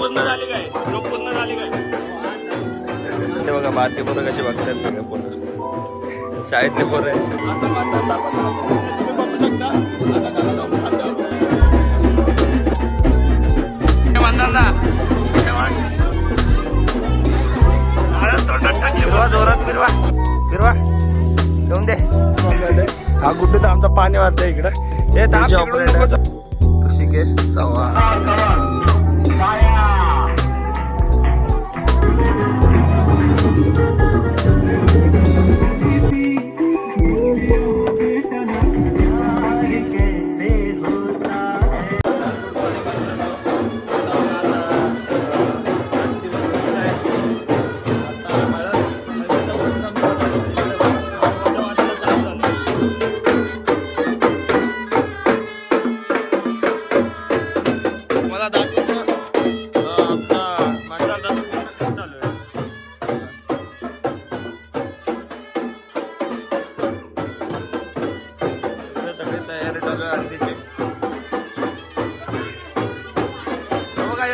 पूर्ण झाली काय? झोप पूर्ण झाली काय? ते बघा बारके पोरं कशी बघतात सगळे पोरं शाळेतले पोरं आहेत. आता म्हणतात आपण तुम्ही बघू शकता. आता त्याला जाऊन खांद्यावर म्हणतात ना तोंडात टाकली. फिरवा जोरात फिरवा फिरवा घेऊन दे. हा गुड्डू तर आमचा पाणी वाजता इकडं. हे ताप ऋषिकेश चव्हाण.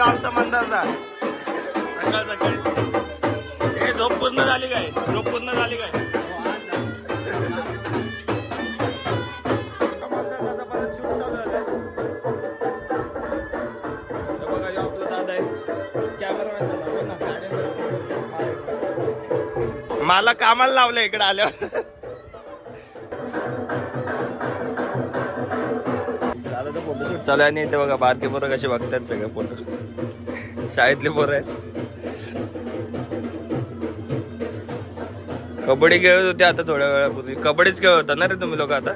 आमचा मंदारचा सकाळ सकाळी. हे झोप पूर्ण झाली काय? झोप पूर्ण झाली काय? मंदारचा परत शूट चालू झालाय. बघा हे आपला दादा आहे कॅमेरामॅन. मला कामाला लावलं इकडे आल्यावर. फोटोशूट चालू आहे आणि इथे बघा बारके पोरं कशी बघतात सगळे पोरं शाळेतले पोरं आहेत. कबड्डी खेळत होते आता थोड्या वेळापूर्वी. कबड्डीच खेळत होता ना रे तुम्ही लोक आता.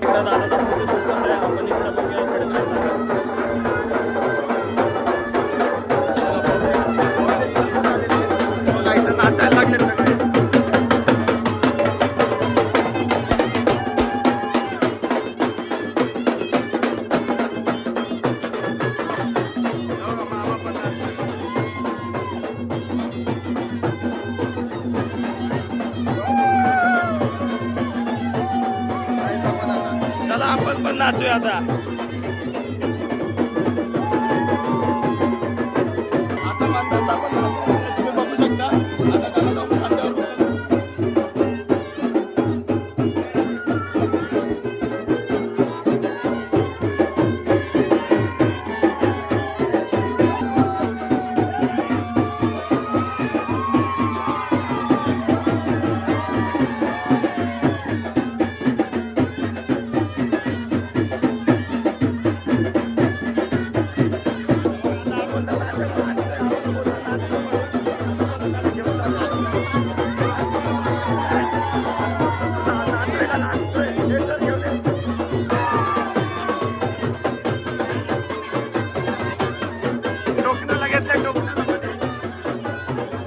दादाचा फोटोशूट चालू आहे. आपण इकडे बघूया इकडे काय चालू आहे. बघा इथं नाचायला लागले सगळे. चला आपण पण नाचूया आता. आता म्हणतात आपण तुम्ही बघू शकता. आता त्याला जाऊन खांद्यावर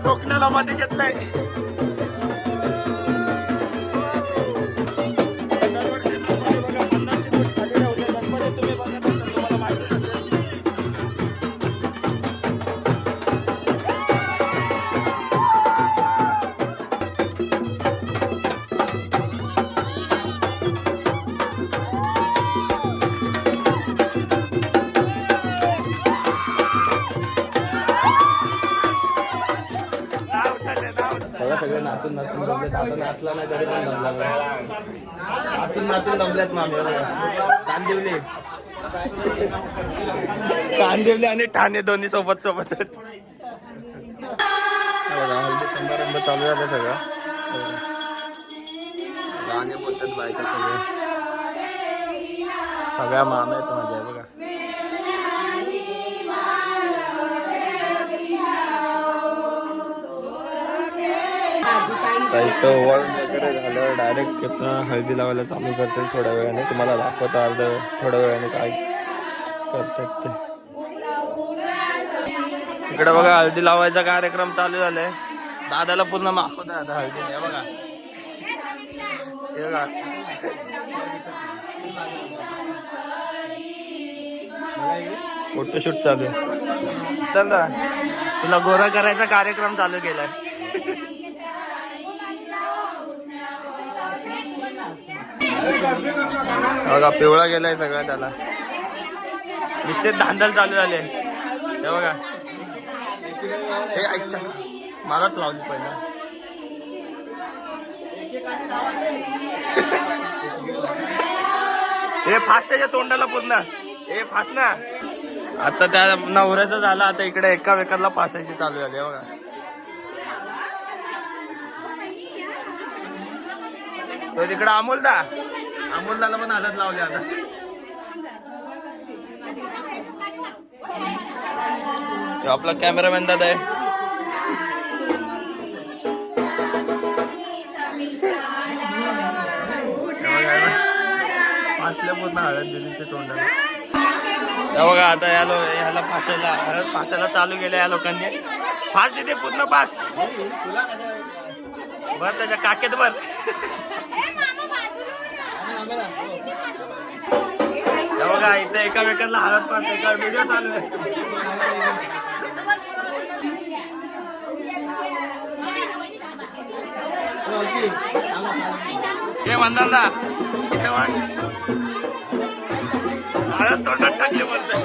टोकण्याला मध्ये घेतलंय. दरवर्षी नॉर्मली बघा 50ची नोट खाली ठेवते. गणपती तुम्ही बघत असाल तुम्हाला माहितीच असेल. सगळे नाचून नाचून जमलेत. आता नाचला नाही तरी पण दमला. नाचून नाचून दमल्यात मामी. कांदिवली कांदिवली आणि ठाणे दोन्ही सोबत सोबत. हल्दी समारंभ चालू झाला सगळं. गाणे बोलतात बायका सगळे. सगळ्या मामा आहेत माझ्या बघा. इथं वळण वगैरे झालं. डायरेक्ट हळदी लावायला चालू करते थोड्या वेळाने. तुम्हाला दाखवतो अर्ध थोड्या वेळाने काय करतात ते. इकडे बघा हळदी लावायचा कार्यक्रम चालू झालाय. दादाला पूर्ण माखवत आहे आता हळदी. हे बघा हे बघा फोटोशूट चालू आहे. चल ना तुला गोरा करायचा कार्यक्रम चालू केलाय. बघा पिवळा गेलाय सगळा त्याला. नुसते धांदल चालू झाले हे बघा. हे ऐकच्या मलाच लावली पहिला. हे फास त्याच्या तोंडाला पूर्ण. हे फास ना. आता त्या नवऱ्याचं झालं. आता इकडे एका वेकाला फासायची चालू झाली बघा. तो तिकडे अमोलदाला पण हालत लावले आता. आपला कॅमेरामॅन दादा आहे. फासल्या पूर्ण हळद दिली ते तोंडाला. बघा आता ह्याला फासायला चालू केलं या लोकांनी. फास देते पूर्ण फास बर त्याच्या काकेत बर. बघा इथं एका वेकाला हळद पाहते. एका व्हिडिओ चालू आहे. हे म्हणतात ना इथे हळद तोंडात टाकले बोलतोय.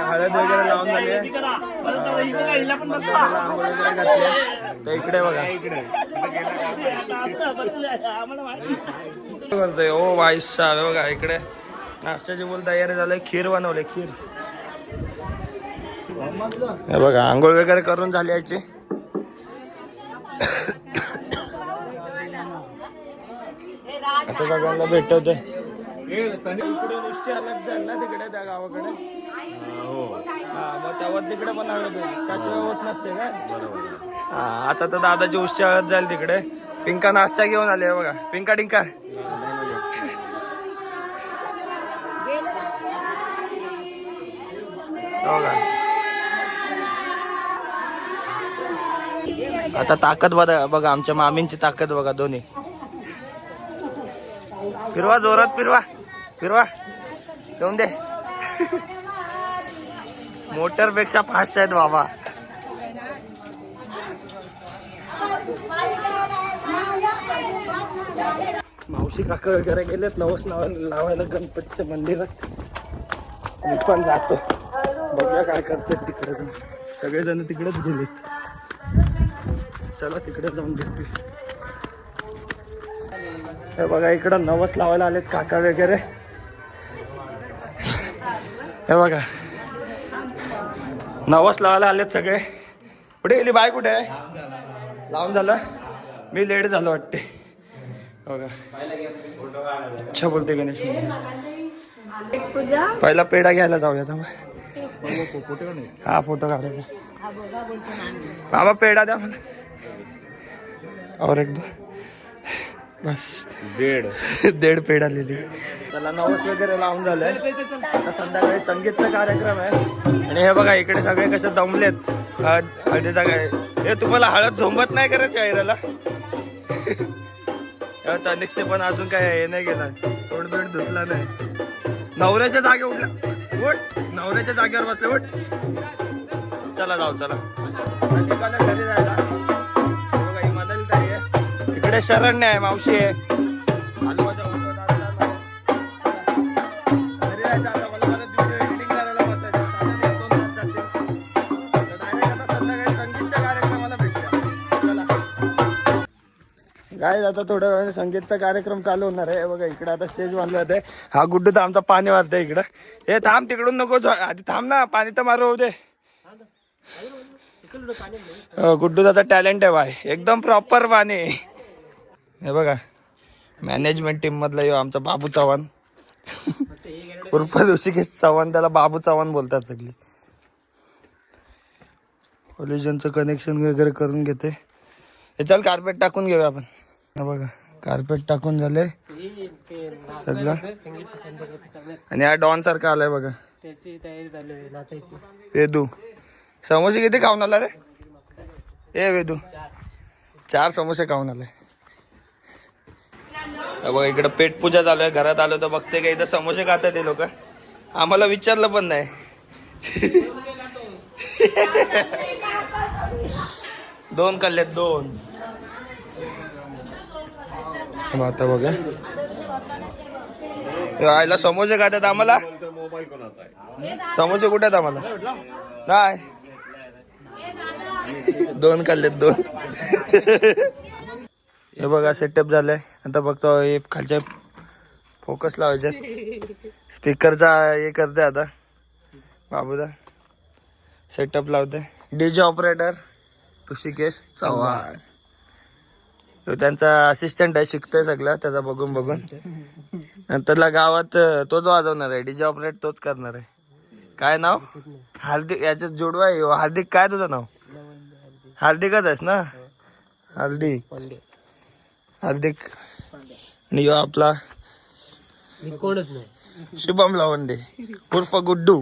हळद वगैरे लावून झाली. तर इकडे बघा बोलतोय ओ वाईसा. बघा इकडे नाश्त्याची बोल तयारी झाली. खीर बनवले खीर. हे बघा आंघोळ वगैरे करून झाली याची. आता सगळ्यांना भेटवते. इकडे गोष्टी अलग झाल्या ना तिकडे त्या गावाकडे. मग त्यावर तिकडे पण हळद त्याशिवाय होत नसते का. आता तर दादाची उष्टी हळद जाईल तिकडे. पिंका नाश्ता घेऊन आले बघा. पिंका टिंका बघा. आता ताकद बघा आमच्या मामींची ताकद बघा. दोन्ही फिरवा जोरात फिरवा येऊन दे. मोटर पेक्षा फास्ट आहेत बाबा. मावशी काका वगैरे गेलेत नवस लावायला गणपतीच्या मंदिरात. मी पण जातो बघूया काय करतात तिकडे. सगळेजण तिकडेच गेलेत. चला तिकडे जाऊन भेटू. हे बघा इकडं नवस लावायला आलेत काका वगैरे. हे बघा नवस लावायला आलेत सगळे. कुठे गेली बाय? कुठे आहे? लावून झालं. मी लेट झालो वाटते. बघा अच्छा बोलते गणेश मंदिर. पहिला पेढा घ्यायला जाऊया. हा फोटो काढायचा. बाबा पेढा द्या मला. और एक दो बस. दीड पेढा लिहिली. त्याला नवस वगैरे लावून झालंय. आता संध्याकाळी संगीतचा कार्यक्रम आहे. आणि हे बघा इकडे सगळे कसे दमलेत. हळदीचा काय हे तुम्हाला हळद झोंबत नाही करत चेहऱ्याला. तनिष्ठे पण अजून काय हे नाही गेला. तोंडबीड धुतला नाही. नवऱ्याच्या जागे उठला. उठ नवऱ्याच्या जागेवर बसले. उठ चला जाऊ. चला घरी जायला. बघा ही मदल ताई आहे. इकडे शरण्य आहे. मावशी आहे. हलवाच्या घरी जायचं. आता मला व्हिडिओ एडिटिंग करायला बसायचं. डायरेक्ट आता संध्याकाळी संगीतच्या कार्यक्रमाला भेटूया. चला काय आता थोड्या वेळाने संगीतचा कार्यक्रम चालू होणार आहे. बघा इकडे आता स्टेज बांधलं होते. हा गुड्डू तर आमचा पाणी वाजतंय इकडं. हे थांब तिकडून नको आधी थांब ना. पाणी तर मारू होऊ दे. गुड्डू दादा टॅलेंट आहे बाय. एकदम प्रॉपर पाणी. हे बघा मॅनेजमेंट टीम मधला यो आमचा बाबू चव्हाण उर्फ ऋषिकेश चव्हाण. त्याला बाबू चव्हाण बोलतात सगळी. कॉलेजांचं कनेक्शन वगैरे करून घेते. हे चल कार्पेट टाकून घेऊया आपण. हे बघा कार्पेट टाकून झाले सगळं. आणि हा डॉन सारखा आलाय बघा. त्याची तयारी झाली नाचायची. वेदू समोसे किती खाऊन आला रे? ए वेदू 4 समोसे खाऊन आले. बघा इकडं पेट पूजा चालू आहे. घरात आलो तर बघते का इथं समोसे खातात ते लोक. आम्हाला विचारलं पण नाही. दोन खाल्लेत 2. आता बघा आयला समोसे खातात आम्हाला. समोसे कुठे आहेत आम्हाला नाही. 2 खाल्लेत 2. हे बघा सेटअप झालंय. आता बघतो हे खालच्या फोकस लावायचे. स्पीकरचा हे करते आता बाबूदा. सेटअप लावते. DJ operator Rishikesh Chavan. तो त्यांचा असिस्टंट आहे. शिकतोय सगळं त्याचा बघून बघून. नंतरला गावात तोच वाजवणार आहे. डीजे ऑपरेट तोच करणार आहे. काय नाव? हार्दिक. याच्यात जोडवा आहे. हार्दिक काय तुझं नाव? हार्दिकच आहेस ना? हार्दिक. हार्दिक. आणि यो आपला कोणच नाही. शुभम लावंडे उर्फ गुड्डू.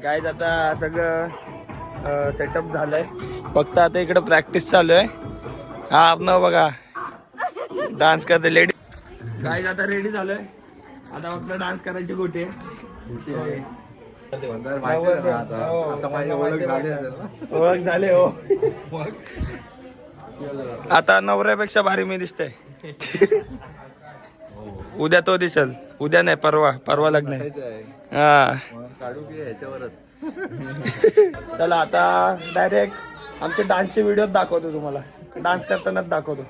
गाईज आता सगळं सेटअप झालंय. फक्त आता इकडे प्रॅक्टिस चालू आहे. हा आपण बघा डान्स करते लेडी. गाईज आता रेडी झालोय. आता फक्त डान्स करायची गोटी. ओळख झाले हो. आता नवऱ्यापेक्षा भारी मी दिसते. उद्या तो दिसल. उद्या नाही परवा लग्न आहे. हा चला आता डायरेक्ट आमचे डान्सचे व्हिडिओ दाखवतो तुम्हाला. डान्स करतानाच दाखवतो.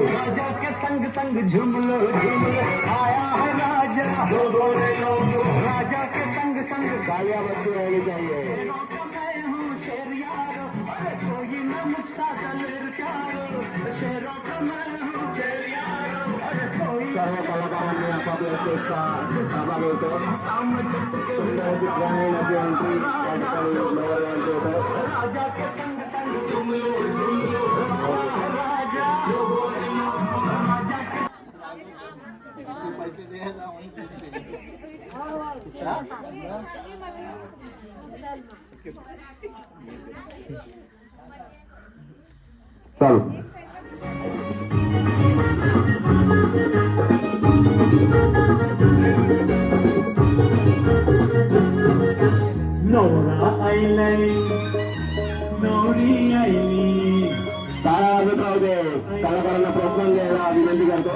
राजा के संग संग झूम लो आया है राजा राजा के संग संग गाया बजाई जाइए मैं हूँ शेर यारो कोई न मुझसा दलेर प्यारो शेरों का मैं हूँ शेर यारो कोई सर्व कलाकारांनी आपापल्या स्टेजचा सहभाग होतो. राजा के संग संग झूम लो राजा चल नवरा आईलय नवरी आईली. टाळ्या वाजत राहू दे. कलाकारांना प्रोत्साहन द्यायला विनंती करतो.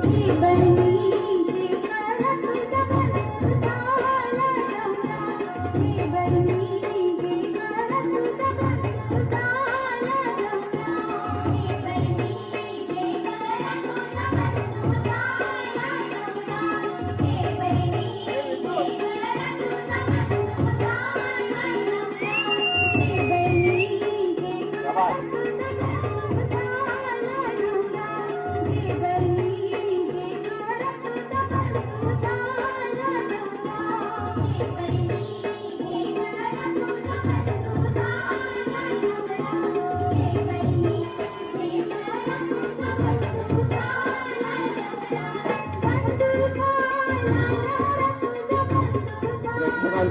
जीवन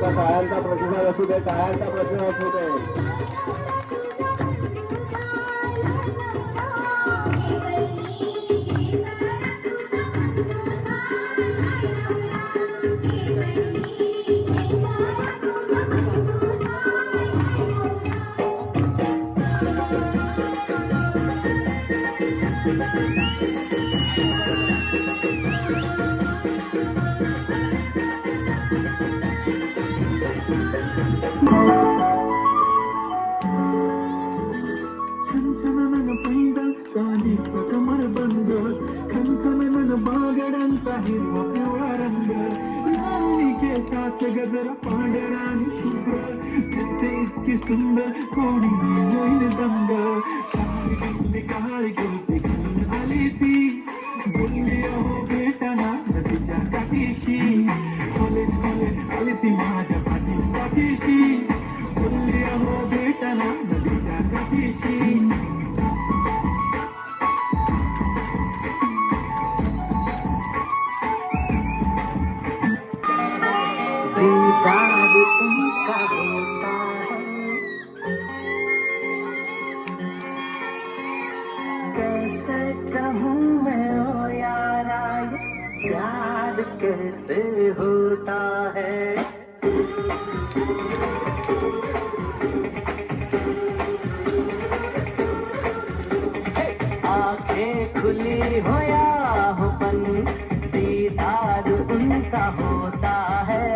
तुमचा टाळ्यांचा प्रतिसाद असू दे, टाळ्यांचा प्रतिसाद असू दे. खनखनन पैदा काली कमर बंद खनखनन बागडांचा हिरवा पिवळा रंग लावणी केसात गजरा पांढरा आणि शुभ्र दिसते इतकी सुंदर कोणी होईल दंग काळी कुर्ती घालून आली ती बोलली अहो भेटाना नदीच्या काठीशी होले होले आली ती माझ्या पाठीशी बोलली अहो भेटाना नदीच्या काठीशी. दीदार उनका होता है, कैसे कहूँ मैं ओ यारा ये प्यार कैसे होता है. आंखें खुली हो या हो बंद दीदार उनका होता है.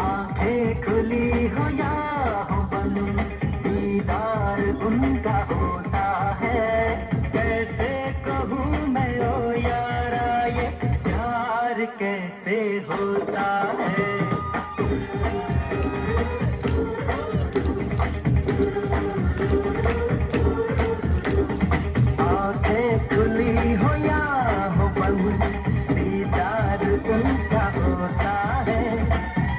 आंखें खुली हो या हो बंद दीदार उनका होता है. कैसे कहूँ मैं ओ यारा ये प्यार कैसे होता है. आंखें खुली हो या हो बंद दीदार उनका होता है.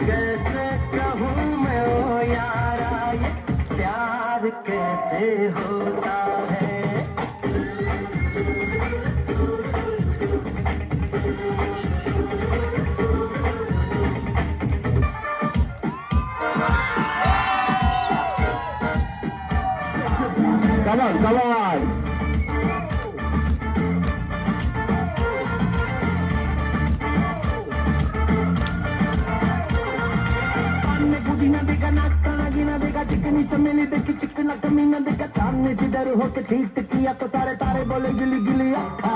कैसे कहूँ मैं ओ यारा ये प्यार कैसे होता है. Come on, come on. पुदीना देगा नाश्ता लगीना देगा चिकनी चमेली देखी चिकना कमीना देगा सामने जिधर होके ठीक किया तो सारे तारे बोले गिली गिली अक्खा.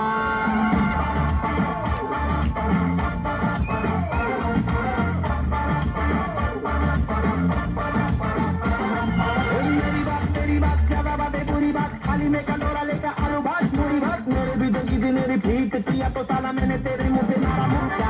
मेरी बात ज्यादा बातें बुरी बात खाली में कटोरा लेकर आलू भात पूरी भात मेरे भी जो किसी ने रिपीट किया तो साला मैंने तेरे मुंह पे मारा मुक्का.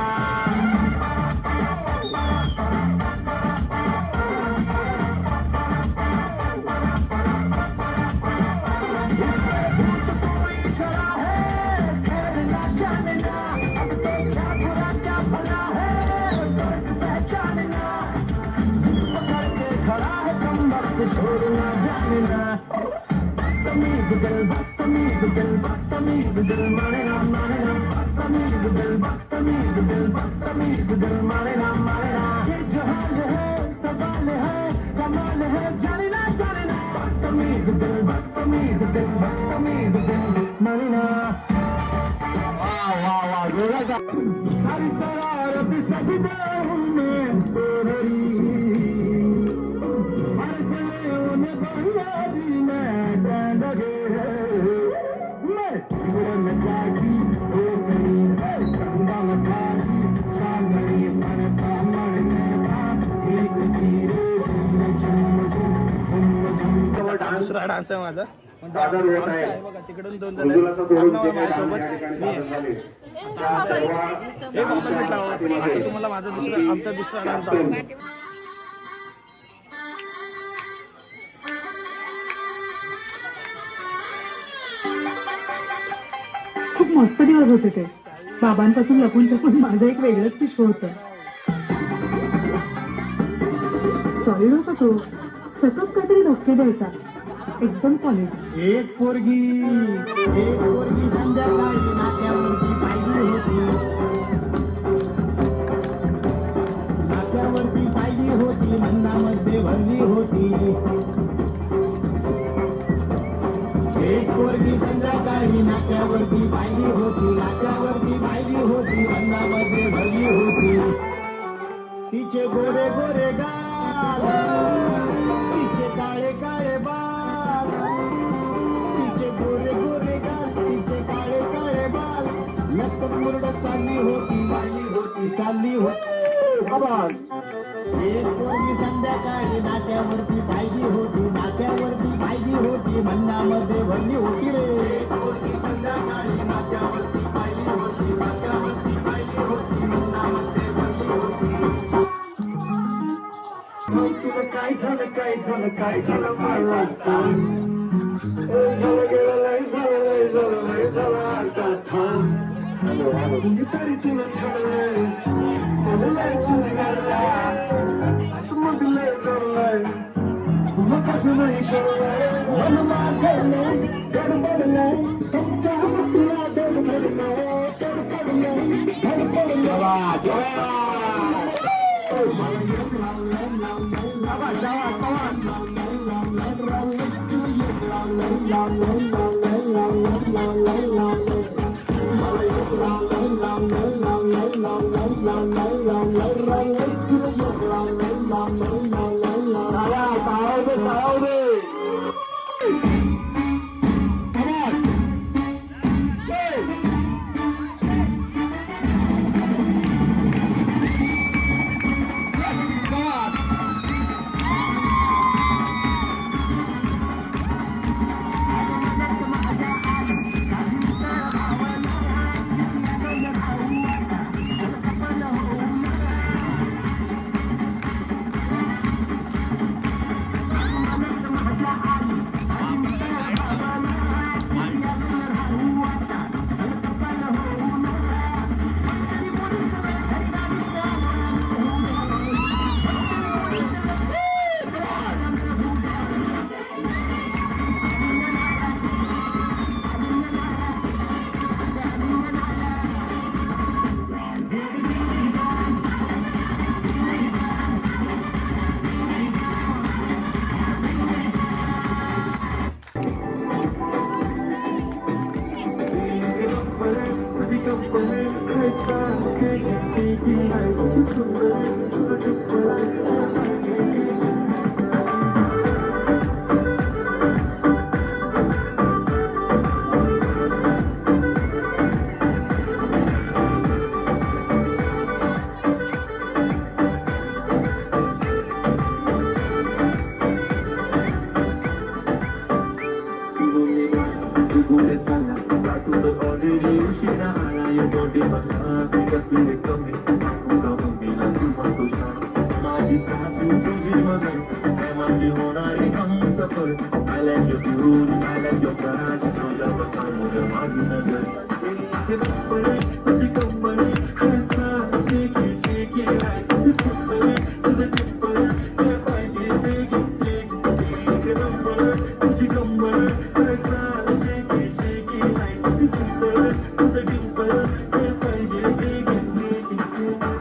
छोड़ना जाना बदतमीज दिल माने ना बदतमीज दिल माने ना ये जहान है सवाल है कमाल है जाने ना बदतमीज दिल माने ना. वाह वाह वाह सारी शरारत सभी में तेरी दुसरा डान्स आहे माझा म्हणजे आमचा आहे बघा तिकडून 2 जण आहेत माझ्यासोबत मी आहे. एक ऑपोजिट लावा आता तुम्हाला माझा आमचा दुसरा डान्स दाखवतो. खूप मस्त दिवस होते ते. बाबांपासून लपून छपून माझं एक वेगळंच विश्व होतं. सॉरी नव्हता तो सतत काहीतरी धक्के द्यायचा एकदम सॉलिड. एक पोरगी संध्याकाळी नाक्यावरती पाहिली होती. नाक्यावरती पाहिली होती एक पोरगी संध्याकाळी नाक्यावरती पाहिली होती, नाक्यावरती पाहिली होती, अन्नामध्ये भरली होती. तिचे गोरे गोरे गाल, तिचे काळे काळे बाल, तिचे गोरे गोरे गाल, तिचे काळे काळे बाल, लटकत मुरडत चालली होती, चालली होती, चालली होती. आवाज. एक पोरगी संध्याकाळी नाक्यावरती पाहिली होती, नाक्यावरती पाहिली होती, भन्नामध्ये भरली होती रे. एक पोरगी संध्याकाळी नाक्यावरती पाहिली होती, नाक्यावरती पाहिली होती, भन्नामध्ये भरली होती. तुला काय झालं, काय झालं, काय झालं मला सांग. झालं गेलं, लय झालं, लय झालं, लय झालं, आता थांब. तरी तुला छानलंय, लय चुरगळलाय, मग लय करलाय, मग कसं नाही करलाय. मन माझलंय, गडबडलंय, तुमच्या तुला गडबडलंय, गडबडलंय, गडबडलंय.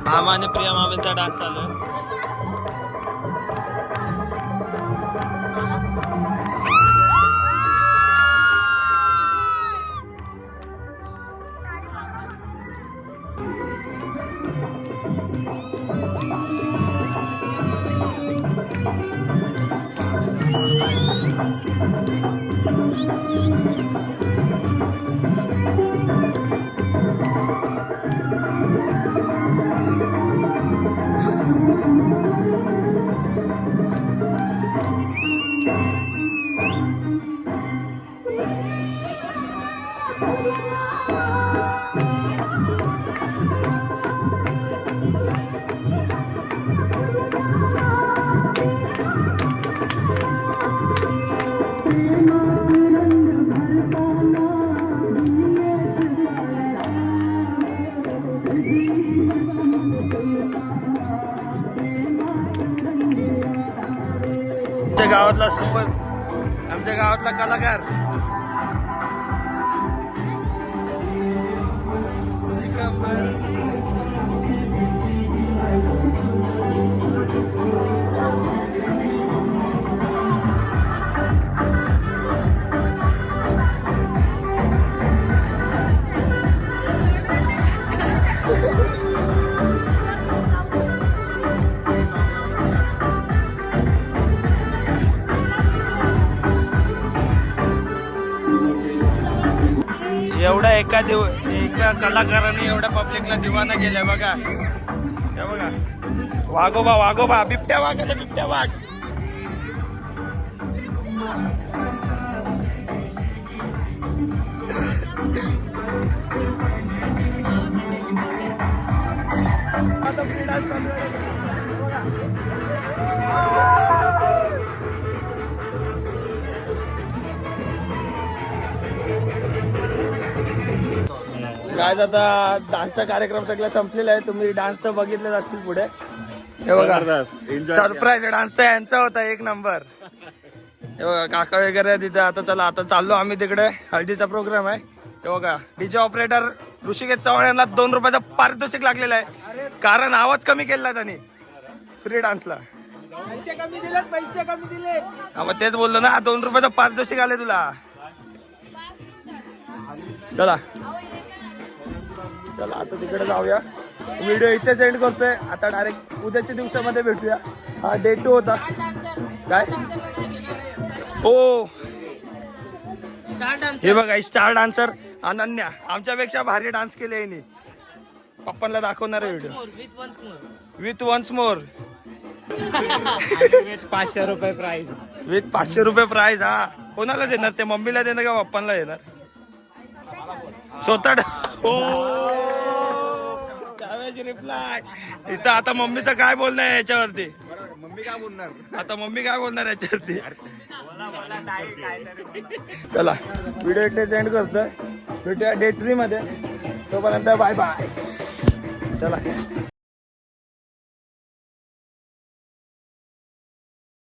मामा आणि प्रिया मामींचा डान्स चालू आहे. गावातला सुपर, आमच्या गावातला कलाकार एवढा एका कलाकाराने एवढ्या पब्लिकला दिवाना केलाय बघा. हे बघा वाघोबा बिबट्या वाघ आले, बिबट्या वाघ. आता फ्री डान्स चालू आहे. काय आता डान्सचा कार्यक्रम सगळा संपलेला आहे. तुम्ही डान्स तर बघितलेच असतील पुढे. हे बघा सरप्राईज डान्स तर यांचा होता एक नंबर. हे बघा काका वगैरे तिथे. आता चला आता चाललो आम्ही तिकडे, हळदीचा प्रोग्राम आहे. हे बघा डीजे ऑपरेटर ऋषिकेश चव्हाण यांना 2 रुपयाचा पारितोषिक लागलेला आहे, कारण आवाज कमी केला त्यांनी फ्री डान्सला. पैसे कमी दिले. मग तेच बोललो ना, 2 रुपयाचा पारितोषिक आले तुला. चला आता तिकडे जाऊया. व्हिडिओ इथेच एंड करतोय. आता डायरेक्ट उद्याच्या दिवसामध्ये भेटूया. हा डे 2 होता काय. हो हे बघा स्टार डान्सर अनन्या आमच्यापेक्षा भारी डान्स केले यांनी. पप्पांना दाखवणार आहे व्हिडिओ. विथ वन्स मोर 500 रुपये प्राइस. विथ 500 रुपये प्राइस. हा कोणाला देणार ते? मम्मीला देणार का पप्पांना देणार? स्वतः रिप्लाय इथं. आता मम्मीचं काय बोलणं आहे याच्यावरती? आता मम्मी काय बोलणार याच्यावरती? चला व्हिडिओ इथेच एंड करतोय. भेटूया डे 3 मध्ये. तोपर्यंत बाय बाय. चला.